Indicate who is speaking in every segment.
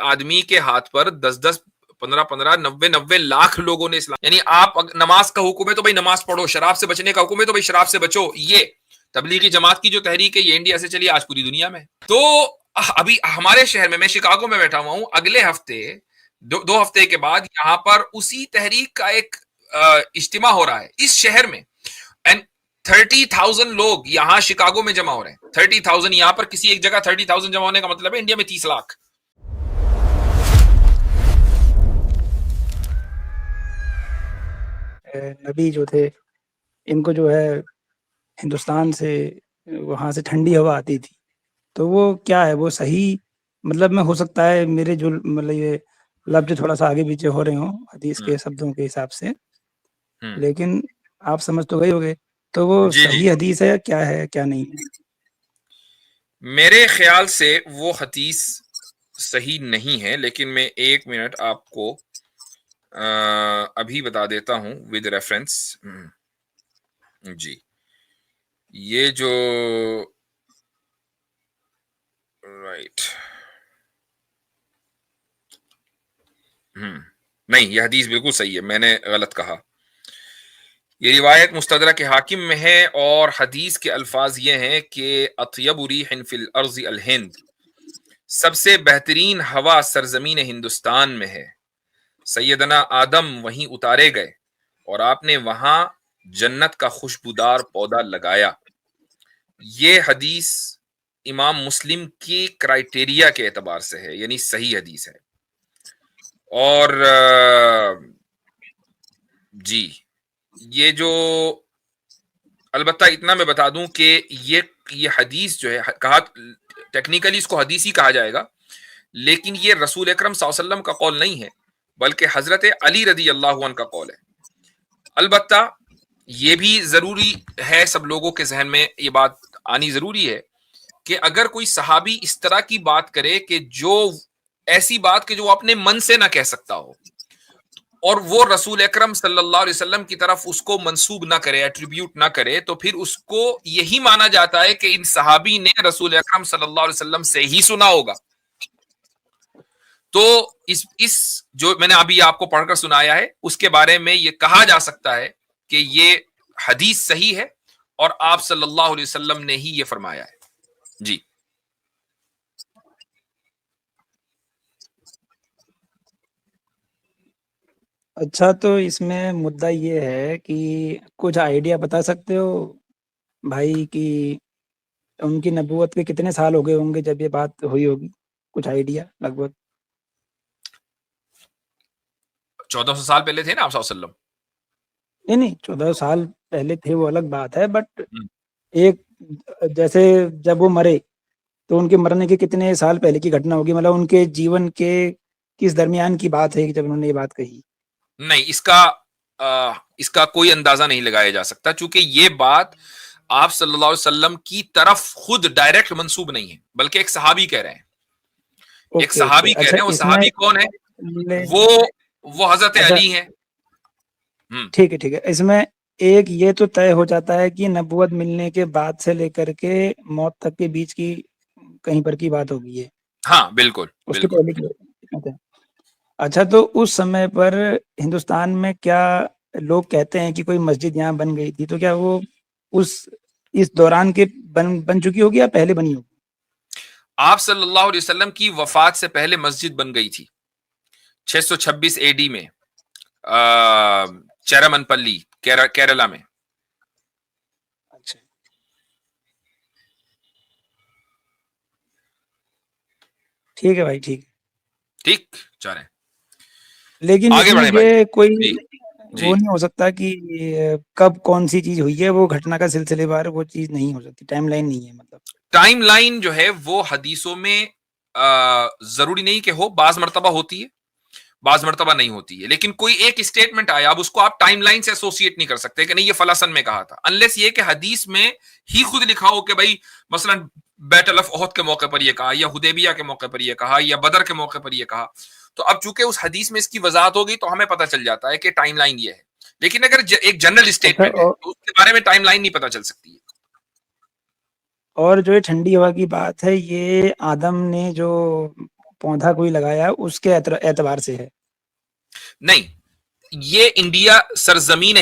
Speaker 1: आदमी के हाथ पर 10-10, 15-15, 90-90 लाख लोगों ने इस्लाम, यानी आप नमाज का हुक्म है तो भाई नमाज पढ़ो, शराब से बचने का हुक्म है तो भाई शराब से बचो। ये तबलीगी जमात की जो तहरीक है ये इंडिया से चली आज पूरी दुनिया में। तो अभी हमारे शहर में, मैं शिकागो में बैठा हुआ हूं, अगले हफ्ते दो हफ्ते के बाद यहां पर उसी तहरीक का एक इज्तिमा हो रहा है इस शहर में, एंड 30,000 लोग यहां शिकागो में जमा हो रहे हैं। 30,000 यहां पर किसी एक जगह 30,000 जमा होने का मतलब है इंडिया में 30 लाख।
Speaker 2: नबी जो थे, इनको जो है हिंदुस्तान से, वहाँ से ठंडी हवा आती थी, तो वो क्या है, वो सही मतलब में हो सकता है, मेरे जो मतलब ये लफ्ज़ थोड़ा-सा आगे-पीछे हो रहे हों हदीस के शब्दों के हिसाब से, लेकिन आप समझ तो गए होंगे, तो वो
Speaker 1: जी जी,
Speaker 2: सही हदीस है, क्या नहीं है?
Speaker 1: मेरे ख्याल से वो हदीस सही नहीं है, लेकिन मैं 1 मिनट आपको अभी बता देता हूं विद रेफरेंस। जी, ये जो राइट, नहीं, यह हदीस बिल्कुल सही है, मैंने गलत कहा। ये रिवायत मुस्तदरक हाकिम में है और हदीस के अल्फाज ये हैं कि अतयबु रीहिन फिल अर्ज़ि अल हिंद, सबसे बेहतरीन हवा सरजमीन हिंदुस्तान में है। सैयदना आदम वहीं उतारे गए और आपने वहां जन्नत का खुशबूदार पौधा लगाया। ये हदीस इमाम मुस्लिम की क्राइटेरिया के एतबार से है, यानी सही हदीस है। और जी, ये जो, अलबत्ता इतना मैं बता दूं कि ये हदीस जो है, कहा टेक्निकली इसको हदीस ही कहा जाएगा, लेकिन ये रसूल अकरम सल्लल्लाहु अलैहि वसल्लम का कौल नहीं है, बल्कि हजरत अली रदी अल्लाह अन्हु का कौल है। अलबत्ता ये भी जरूरी है, सब लोगों के जहन में ये बात आनी जरूरी है कि अगर कोई सहाबी इस तरह की बात करे कि जो ऐसी बात कि जो वो अपने मन से ना कह सकता हो, और वो रसूल अकरम सल्लल्लाहु अलैहि वसल्लम की तरफ उसको मंसूब ना करे, एट्रीब्यूट ना करे, तो फिर उसको यही माना जाता है कि इन सहाबी ने रसूल अकरम सल्लल्लाहु अलैहि वसल्लम से ही सुना होगा। तो इस जो मैंने अभी आपको पढ़कर सुनाया है, उसके बारे में ये कहा जा सकता है कि ये हदीस सही है और आप सल्लल्लाहु अलैहि वसल्लम ने ही ये फरमाया है। जी,
Speaker 2: अच्छा, तो इसमें मुद्दा ये है कि कुछ आइडिया बता सकते हो भाई कि उनकी नबूवत के कितने साल हो गए होंगे जब ये बात हुई होगी? कुछ आइडिया लगभग?
Speaker 1: 1400 साल पहले थे ना आप सल्लल्लाहु अलैहि वसल्लम।
Speaker 2: नहीं, 14 साल पहले थे वो अलग बात है, बट
Speaker 1: हम्म,
Speaker 2: एक जैसे जब वो मरे, तो उनके मरने के कितने साल पहले की घटना होगी? मतलब उनके जीवन के किस दरमियान की बात है कि जब उन्होंने ये बात कही?
Speaker 1: नहीं, इसका कोई अंदाजा नहीं लगाया जा सकता, क्योंकि ये बात आप सल्लल्लाहु अलैहि वसल्लम की तरफ खुद डायरेक्ट मंसूब नहीं है, बल्कि एक सहाबी कह रहे हैं। एक
Speaker 2: ओके, ओके।
Speaker 1: सहाबी कह
Speaker 2: अच्छा,
Speaker 1: रहे हैं, वो
Speaker 2: इसमें
Speaker 1: सहाबी कौन है?
Speaker 2: ले
Speaker 1: वो वो हजरत
Speaker 2: अच्छा,
Speaker 1: अली हैं। हम्म,
Speaker 2: ठीक है, ठीक है। इसमें एक ये तो तय हो जाता है कि नबूवत मिलने के बाद से लेकर के मौत तक के बीच की कहीं पर की बात होगी ये,
Speaker 1: हाँ, बिल्कुल
Speaker 2: उसके
Speaker 1: बिल्कुल।
Speaker 2: पहले की बात है। अच्छा, तो उस समय पर हिंदुस्तान में क्या लोग कहते हैं कि कोई मस्जिद यहाँ बन गई थी, तो क्या वो उस इस दौरान के बन बन चुकी होगी या पहले बनी होगी?
Speaker 1: आप सल्लल्लाहु अलैहि वसल्लम की वफात से पहले मस्जिद बन गई थी 626 एडी में, चेरामनपल्ली, केरला में।
Speaker 2: अच्छा, ठीक है भाई, ठीक है।
Speaker 1: ठीक, जा रहे हैं,
Speaker 2: लेकिन
Speaker 1: आगे
Speaker 2: इसमें
Speaker 1: बढ़े भाई।
Speaker 2: ये कोई
Speaker 1: जी जी,
Speaker 2: वो नहीं हो सकता कि कब कौन-सी चीज़ हुई है, वो घटना का सिलसिलेवार वो चीज़ नहीं हो सकती, टाइमलाइन नहीं है मतलब।
Speaker 1: टाइमलाइन जो है वो हदीसों में जरूरी नहीं कि हो, बाज मर्तबा होती है, बाज मर्तबा नहीं होती है, लेकिन कोई एक स्टेटमेंट आया, अब उसको आप टाइमलाइन से एसोसिएट नहीं कर सकते कि नहीं ये फलासन में कहा था, अनलेस ये कि हदीस में ही खुद लिखा हो कि भाई मसलन बैटल ऑफ ओहद के मौके पर ये कहा, या हुदैबिया के मौके पर ये कहा, या बदर के मौके पर ये कहा। तो अब चूंकि उस हदीस में इसकी वजाहत हो गई, तो हमें पता चल जाता है कि टाइमलाइन ये है। लेकिन अगर एक जनरल
Speaker 2: अच्छा,
Speaker 1: स्टेटमेंट है तो उसके बारे में टाइमलाइन नहीं पता चल सकती है।
Speaker 2: और जो ये ठंडी हवा की बात है, ये आदम ने जो पौधा कोई लगाया है उसके एतबार से है।
Speaker 1: नहीं, ये इंडिया सरजमीन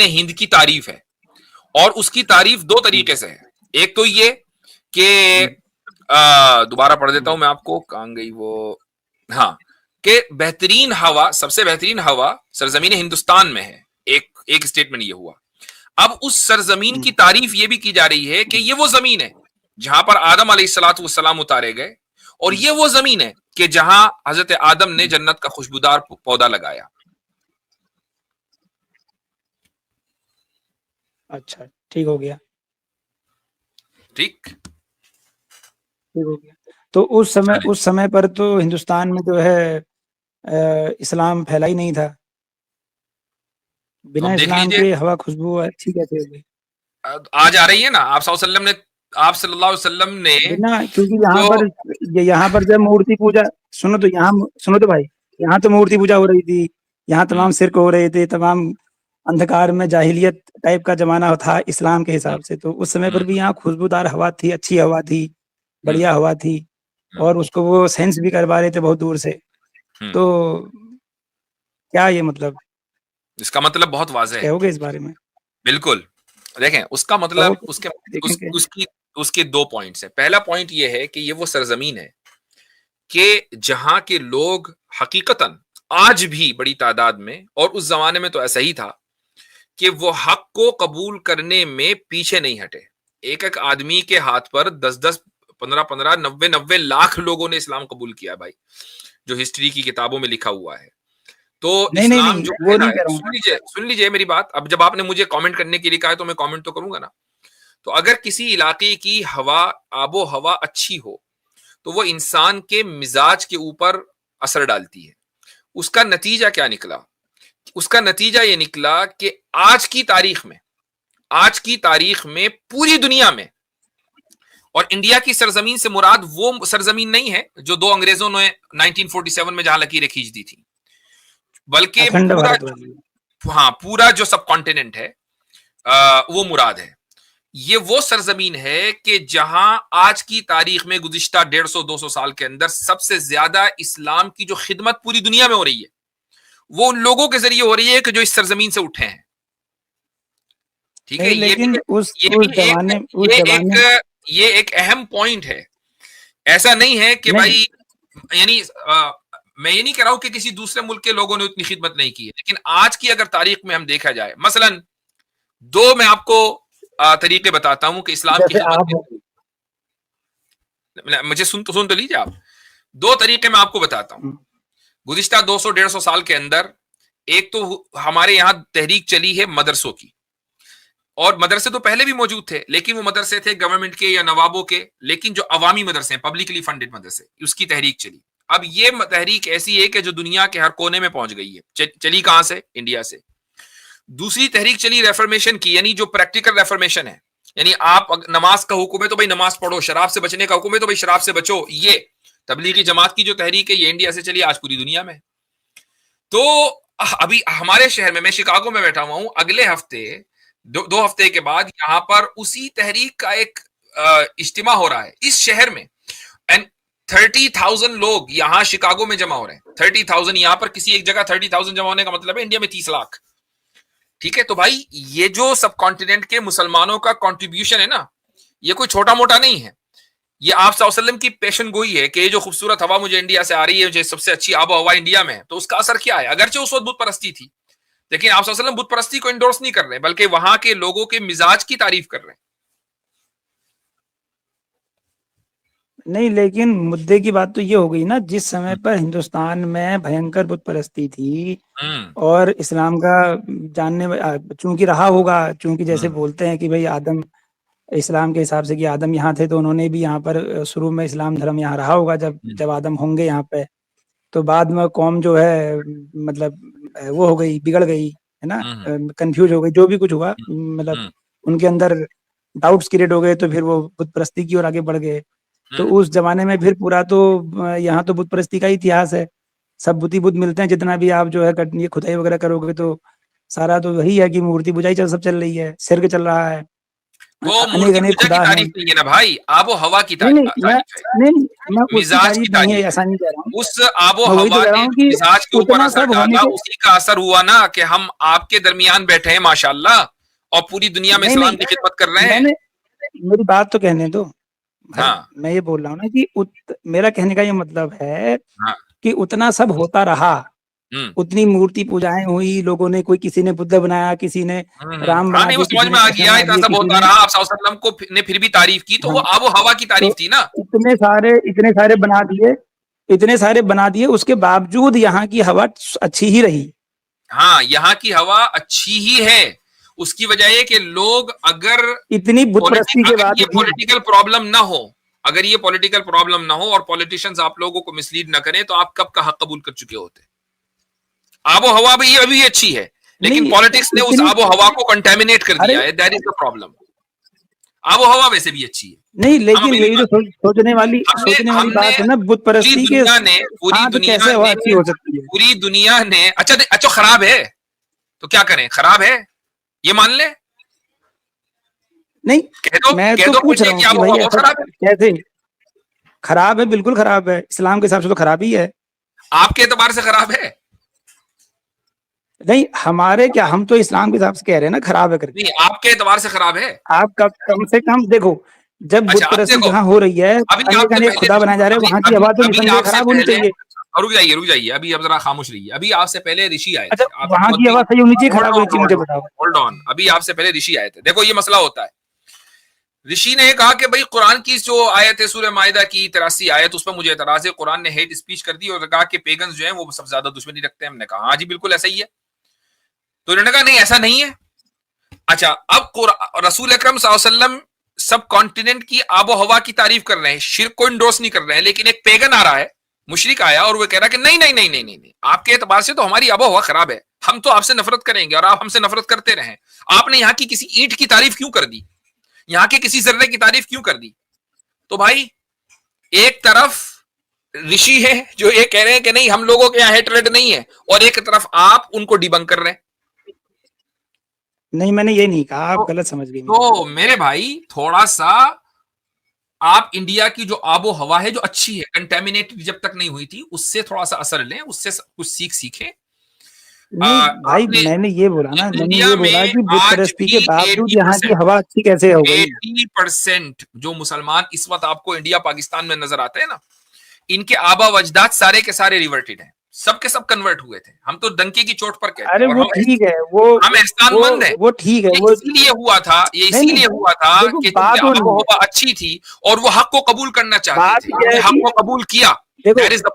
Speaker 1: हिंद की तारीफ है, और उसकी तारीफ दो तरीके से है। एक तो ये कि दोबारा पढ़ देता हूं मैं आपको, कहां गई वो, हाँ, कि बेहतरीन हवा, सबसे बेहतरीन हवा सरजमीन हिंदुस्तान में है। एक स्टेटमेंट ये हुआ। अब उस सरजमीन की तारीफ ये भी की जा रही है कि ये वो जमीन है जहां पर आदम अलैहिस्सलातु वस्सलाम उतारे गए, और ये वो जमीन है कि जहां हजरत आदम ने जन्नत का खुशबूदार पौधा लगाया।
Speaker 2: अच्छा, ठीक हो गया,
Speaker 1: ठीक
Speaker 2: ठीक हो गया। तो उस समय पर तो हिंदुस्तान में जो है इस्लाम फैला ही नहीं था।
Speaker 1: तो
Speaker 2: बिना
Speaker 1: अब देख
Speaker 2: इस्लाम
Speaker 1: लीजिए,
Speaker 2: के हवा खुशबू अच्छी कैसे हो गई?
Speaker 1: आज आ रही है ना। आप सल्लल्लाहु अलैहि वसल्लम ने
Speaker 2: बिना, क्योंकि
Speaker 1: जो
Speaker 2: यहाँ पर जब मूर्ति पूजा, सुनो तो भाई, यहाँ तो मूर्ति पूजा हो रही थी, यहाँ तमाम शिरक हो रहे थे, तमाम अंधकार में जाहिलियत टाइप का जमाना था इस्लाम के हिसाब से। तो उस समय पर भी यहाँ खुशबूदार हवा थी, अच्छी हवा थी, बढ़िया हवा थी, और उसको वो सेंस भी करवा रहे थे बहुत दूर से। तो क्या ये मतलब,
Speaker 1: इसका मतलब बहुत वाज़ेह है।
Speaker 2: कहोगे इस बारे में?
Speaker 1: बिल्कुल, देखें उसका
Speaker 2: कहो,
Speaker 1: मतलब
Speaker 2: देखेंगे।
Speaker 1: उसके दो पॉइंट्स हैं। पहला पॉइंट ये है कि ये वो सरजमीन है कि जहां के लोग हकीकतन आज भी बड़ी तादाद में, और उस जमाने में तो ऐसा ही था, कि वो हक को कबूल करने में पीछे नहीं हटे। एक एक आदमी के हाथ पर 10-10, 15-15, 90-90 लाख लोगों ने इस्लाम कबूल किया भाई, जो हिस्ट्री की किताबों में लिखा हुआ है। तो
Speaker 2: नहीं नहीं
Speaker 1: इस्लाम
Speaker 2: नहीं,
Speaker 1: जो
Speaker 2: वो
Speaker 1: कहना
Speaker 2: नहीं
Speaker 1: है,
Speaker 2: कह रहा हूँ।
Speaker 1: सुन लीजिए मेरी बात। अब जब आपने मुझे कमेंट करने के लिए कहा है तो मैं कमेंट तो करूंगा ना। तो अगर किसी इलाके की हवा, आबो हवा अच्छी हो, तो वो इंसान के मिजाज के ऊपर असर डालती है। उसका नतीजा क्या निकला? उसका नतीजा ये निकला कि आज की तारीख में पूरी दुनिया में, और इंडिया की सरजमीन से मुराद वो सरजमीन नहीं है जो दो अंग्रेजों ने 1947 में जहां लकीरें खींच दी थी, बल्कि
Speaker 2: अखंड
Speaker 1: पूरा,
Speaker 2: भारत वाली।
Speaker 1: हाँ, पूरा जो सब कॉन्टिनेंट है, वो मुराद है। ये वो सरजमीन है कि जहां आज की तारीख में गुज़िश्ता 150-200 साल के अंदर सबसे ज्यादा इस्लाम की जो खिदमत पूरी दुनिया में हो रही है, वो उन लोगों के जरिए हो रही है कि जो इस सरजमीन से उठे हैं। ठीक है,
Speaker 2: नहीं, लेकिन
Speaker 1: ये भी ये एक अहम पॉइंट है। ऐसा नहीं है कि
Speaker 2: नहीं,
Speaker 1: भाई, यानी मैं ये नहीं कह रहा हूं कि किसी दूसरे मुल्क के लोगों ने उतनी खिदमत नहीं की है, लेकिन आज की अगर तारीख में हम देखा जाए, मसलन दो मैं आपको तरीके बताता हूं कि इस्लाम की
Speaker 2: जैसे
Speaker 1: खिदमत
Speaker 2: आप,
Speaker 1: कैसे। मुझे सुन तो लीजिए आप। दो तरीके मैं आपको बताता हूं। गुज़िश्ता 200-150 साल के अंदर एक तो हमारे यहां तहरीक चली है मदरसों की, और मदरसे तो पहले भी मौजूद थे, लेकिन वो मदरसे थे गवर्नमेंट के या नवाबों के, लेकिन जो अवामी मदरसे हैं, पब्लिकली फंडेड मदरसे, उसकी तहरीक चली। अब ये तहरीक ऐसी है कि जो दुनिया के हर कोने में पहुंच गई है। चली कहां से? इंडिया से। दूसरी तहरीक चली रेफर्मेशन की, यानी जो प्रैक्टिकल रेफर्मेशन है, यानी आप नमाज का हुक्म है तो भाई नमाज पढ़ो, शराब से बचने का हुक्म है तो भाई शराब से बचो। ये तबलीगी जमात की जो तहरीक है, ये इंडिया से चली, आज पूरी दुनिया में। तो अभी हमारे शहर में, मैं शिकागो में बैठा हुआ हूं, अगले हफ्ते, दो हफ्ते के बाद यहां पर उसी तहरीक का एक इज्तिमा हो रहा है इस शहर में, एंड 30,000 लोग यहां शिकागो में जमा हो रहे हैं। 30,000 यहां पर किसी एक जगह 30,000 जमा होने का मतलब है इंडिया में 30 लाख। ठीक है, तो भाई ये जो सब कॉन्टिनेंट के मुसलमानों का कंट्रीब्यूशन है ना, ये कोई छोटा मोटा नहीं है। ये आप सल्लल्लाहु अलैहि वसल्लम की पेशन गोई है कि ये जो खूबसूरत हवा मुझे इंडिया से आ रही है, मुझे सबसे अच्छी आबो हवा इंडिया में है, तो उसका असर क्या है? अगरचे उस वक्त बुत परस्ती थी, लेकिन आप सल्लल्लाहु अलैहि वसल्लम बुत परस्ती को इंडोर्स नहीं कर रहे, बल्कि वहां के लोगों के मिजाज की तारीफ कर रहे हैं।
Speaker 2: नहीं, लेकिन मुद्दे की बात तो ये हो गई ना, जिस समय पर हिंदुस्तान में भयंकर बुत परस्ती थी और इस्लाम का चूंकि रहा होगा, चूंकि जैसे बोलते हैं कि भाई आदम, इस्लाम के हिसाब से कि आदम यहाँ थे, तो उन्होंने भी यहाँ पर शुरू में इस्लाम धर्म यहाँ रहा होगा जब जब आदम होंगे यहाँ पे। तो बाद में कौम जो है मतलब वो हो गई, बिगड़ गई, है ना, कंफ्यूज हो गई, जो भी कुछ हुआ, मतलब उनके अंदर डाउट्स क्रिएट हो गए, तो फिर वो बुत परस्ती की ओर आगे बढ़ गए। तो उस जमाने में फिर पूरा तो यहाँ तो बुत परस्ती का ही इतिहास है, सब बुत ही बुत मिलते हैं। जितना भी आप जो है ये खुदाई वगैरह करोगे तो सारा तो वही है कि मूर्ति पूजा ही सब चल रही है, सिर्क चल रहा है।
Speaker 1: तो
Speaker 2: अनेक
Speaker 1: मूर्ति
Speaker 2: अनेक
Speaker 1: पूजा की
Speaker 2: खुदा हैं।
Speaker 1: तारीफ नहीं है ना भाई, आबो हवा की
Speaker 2: नहीं नहीं मैं
Speaker 1: तारीफ है,
Speaker 2: नहीं मैं उसकी
Speaker 1: मिजाज की
Speaker 2: तारीफ नहीं है,
Speaker 1: तारीफ है।
Speaker 2: ऐसा नहीं कह रहा हूँ।
Speaker 1: उस आबो
Speaker 2: मैं वही तो
Speaker 1: हवा
Speaker 2: कह रहा
Speaker 1: ने
Speaker 2: हूँ
Speaker 1: जो
Speaker 2: कि
Speaker 1: मिजाज के ऊपर
Speaker 2: उतना
Speaker 1: असर
Speaker 2: सब होने
Speaker 1: डाला,
Speaker 2: के
Speaker 1: उसी का असर हुआ ना कि हम आपके दरमियान बैठे हैं माशाल्लाह, और पूरी दुनिया में
Speaker 2: नहीं
Speaker 1: इस्लाम
Speaker 2: नहीं
Speaker 1: की खिदमत कर रहे हैं।
Speaker 2: मैंने मेरी बात तो कहने दो भाई।
Speaker 1: हाँ
Speaker 2: मैं ये बोल रहा हूँ ना कि मेरा कहने का ये मतलब है
Speaker 1: हाँ।
Speaker 2: कि उतना सब होता रहा,
Speaker 1: हम्म
Speaker 2: उतनी मूर्ति पूजाएं हुई, लोगों ने, कोई किसी ने बुद्ध बनाया, किसी ने राम
Speaker 1: हाँ
Speaker 2: बना
Speaker 1: नहीं, वो
Speaker 2: दिए,
Speaker 1: समझ
Speaker 2: किसी
Speaker 1: में
Speaker 2: ने
Speaker 1: आ
Speaker 2: कृष्ण
Speaker 1: गया,
Speaker 2: बना
Speaker 1: इतना
Speaker 2: दिए,
Speaker 1: सब
Speaker 2: किसी
Speaker 1: होता
Speaker 2: ने,
Speaker 1: रहा, आप सल्लल्लाहु अलैहि वसल्लम को ने फिर भी तारीफ की, तो वो
Speaker 2: हाँ,
Speaker 1: आबो हवा की
Speaker 2: तो
Speaker 1: तारीफ थी ना।
Speaker 2: इतने सारे बना दिए, उसके बावजूद यहाँ की हवा अच्छी ही रही।
Speaker 1: हाँ, यहाँ की हवा अच्छी ही है। उसकी वजह ये कि लोग अगर
Speaker 2: इतनी बुत परस्ती के
Speaker 1: अगर
Speaker 2: बाद
Speaker 1: ये
Speaker 2: भी।
Speaker 1: पॉलिटिकल प्रॉब्लम ना हो, अगर ये पॉलिटिकल प्रॉब्लम ना हो और पॉलिटिशियंस आप लोगों को मिसलीड ना करें, तो आप कब का हक कबूल कर चुके होते। आबो हवा भी अभी अच्छी है, लेकिन
Speaker 2: नहीं
Speaker 1: पॉलिटिक्स ने उस
Speaker 2: इतनी,
Speaker 1: आबो हवा को कंटेमिनेट कर
Speaker 2: अरे
Speaker 1: दिया है, दैट इज द प्रॉब्लम। आबो हवा वैसे भी अच्छी है।
Speaker 2: नहीं,
Speaker 1: हम
Speaker 2: लेकिन
Speaker 1: अभी
Speaker 2: यही तो
Speaker 1: हमने
Speaker 2: सोचने वाली
Speaker 1: हमने
Speaker 2: बात है ना, बुत
Speaker 1: पूरी
Speaker 2: परस्ती के
Speaker 1: दुनिया ने पूरी
Speaker 2: साथ
Speaker 1: दुनिया
Speaker 2: कैसे हवा
Speaker 1: ने
Speaker 2: अच्छी हो सकती है।
Speaker 1: पूरी दुनिया ने अच्छा अच्छा खराब है तो क्या करें, खराब है ये मान ले,
Speaker 2: नहीं, मैं
Speaker 1: कह
Speaker 2: तो
Speaker 1: दो
Speaker 2: पूछ
Speaker 1: फिर
Speaker 2: रहा
Speaker 1: ये
Speaker 2: हूँ
Speaker 1: कि
Speaker 2: कि
Speaker 1: आबो
Speaker 2: भाई
Speaker 1: हवा बहुत
Speaker 2: ऐसा
Speaker 1: खराब है।
Speaker 2: कैसे खराब है? बिल्कुल खराब है, इस्लाम के हिसाब से तो खराब ही है।
Speaker 1: आपके एतबार से खराब है?
Speaker 2: नहीं, हमारे क्या, हम तो इस्लाम के हिसाब से कह रहे हैं ना खराब है करके।
Speaker 1: नहीं, आपके एतबार से खराब है।
Speaker 2: आप कम से कम देखो, जब
Speaker 1: अच्छा
Speaker 2: बुत
Speaker 1: अब
Speaker 2: परस्ती
Speaker 1: देखो,
Speaker 2: जहाँ हो रही है,
Speaker 1: अभी
Speaker 2: अनेक
Speaker 1: आपसे
Speaker 2: अनेक
Speaker 1: पहले
Speaker 2: खुदा बनाए जा रहे हैं,
Speaker 1: अभी
Speaker 2: वहां की
Speaker 1: अभी
Speaker 2: हवा तो
Speaker 1: अभी
Speaker 2: निसंदेह
Speaker 1: आपसे
Speaker 2: खराब होनी
Speaker 1: पहले
Speaker 2: चाहिए।
Speaker 1: रुक जाइए, अभी अब जरा खामोश रहिए। अभी आपसे पहले ऋषि आए थे,
Speaker 2: अच्छा,
Speaker 1: आप
Speaker 2: वहां
Speaker 1: बहुत
Speaker 2: की
Speaker 1: ही
Speaker 2: हवा सही होनी चाहिए, खराब होनी चाहिए, मुझे बताओ।
Speaker 1: होल्ड ऑन, अभी आपसे पहले ऋषि आए थे। देखो ये मसला होता है, ऋषि ने कहा कि भाई कुरान की जो आयत है सूरह माइदा की 83 आयत, उस पर मुझे एतराज है, कुरान ने हेट स्पीच कर दी और कहा कि पेगन्स जो हैं वो सबसे ज्यादा दुश्मनी रखते हैं। हमने कहा हाँ जी बिल्कुल ऐसा ही है। तो इन्होंने कहा नहीं ऐसा नहीं है। अच्छा, अब रसूल अकरम सल्लल्लाहु अलैहि वसल्लम सब कॉन्टिनेंट की आबो हवा की तारीफ कर रहे हैं, शिर्क को इंडोर्स नहीं कर रहे हैं, लेकिन एक पेगन आ रहा है, मुशरिक आया और वो कह रहा है कि नहीं नहीं नहीं नहीं नहीं नहीं, आपके एतबार से तो हमारी आबो हवा खराब है, हम तो आपसे नफरत करेंगे और आप हमसे नफरत करते रहे। आपने यहाँ की किसी ईंट की तारीफ क्यों कर दी, यहाँ के किसी जर्रे की तारीफ क्यों कर दी? तो भाई एक तरफ ऋषि है जो ये कह रहे हैं कि नहीं हम लोगों के यहाँ हेटरेट नहीं है, और एक तरफ आप उनको डिबंक कर रहे हैं।
Speaker 2: नहीं, मैंने ये नहीं कहा, आप
Speaker 1: तो,
Speaker 2: गलत समझ गए मेरी
Speaker 1: तो
Speaker 2: बात।
Speaker 1: मेरे भाई थोड़ा सा आप इंडिया की जो आबो हवा है जो अच्छी है, कंटेमिनेटेड जब तक नहीं हुई थी, उससे थोड़ा सा असर लें, उससे कुछ सीखें।
Speaker 2: नहीं भाई,
Speaker 1: आपने
Speaker 2: मैंने ये बोला ना, मैंने
Speaker 1: इंडिया
Speaker 2: ये बोला
Speaker 1: में
Speaker 2: कि बुत
Speaker 1: आज
Speaker 2: परस्ती
Speaker 1: भी
Speaker 2: के बावजूद यहाँ की
Speaker 1: 80%
Speaker 2: हवा अच्छी कैसे हो गई।
Speaker 1: 80% जो मुसलमान इस वक्त आपको इंडिया पाकिस्तान में नजर आते हैं ना, इनके आबा वजदाद सारे के सारे रिवर्टेड हैं, सबके सब कन्वर्ट हुए थे। हम तो डंके की चोट पर कहते
Speaker 2: अरे
Speaker 1: हैं, और
Speaker 2: वो ठीक है,
Speaker 1: हम एहसानमंद हैं।
Speaker 2: वो ठीक है,
Speaker 1: ये
Speaker 2: वो
Speaker 1: इसीलिए हुआ था, ये
Speaker 2: नहीं
Speaker 1: इसीलिए
Speaker 2: नहीं,
Speaker 1: हुआ था
Speaker 2: देखो
Speaker 1: कि
Speaker 2: बात
Speaker 1: क्योंकि
Speaker 2: वो
Speaker 1: आबो
Speaker 2: नहीं है,
Speaker 1: हवा अच्छी थी और वो हक को कबूल करना चाहते
Speaker 2: बात
Speaker 1: थे,
Speaker 2: ये है
Speaker 1: हक
Speaker 2: कि
Speaker 1: को कबूल किया।
Speaker 2: देखो
Speaker 1: दैट इज द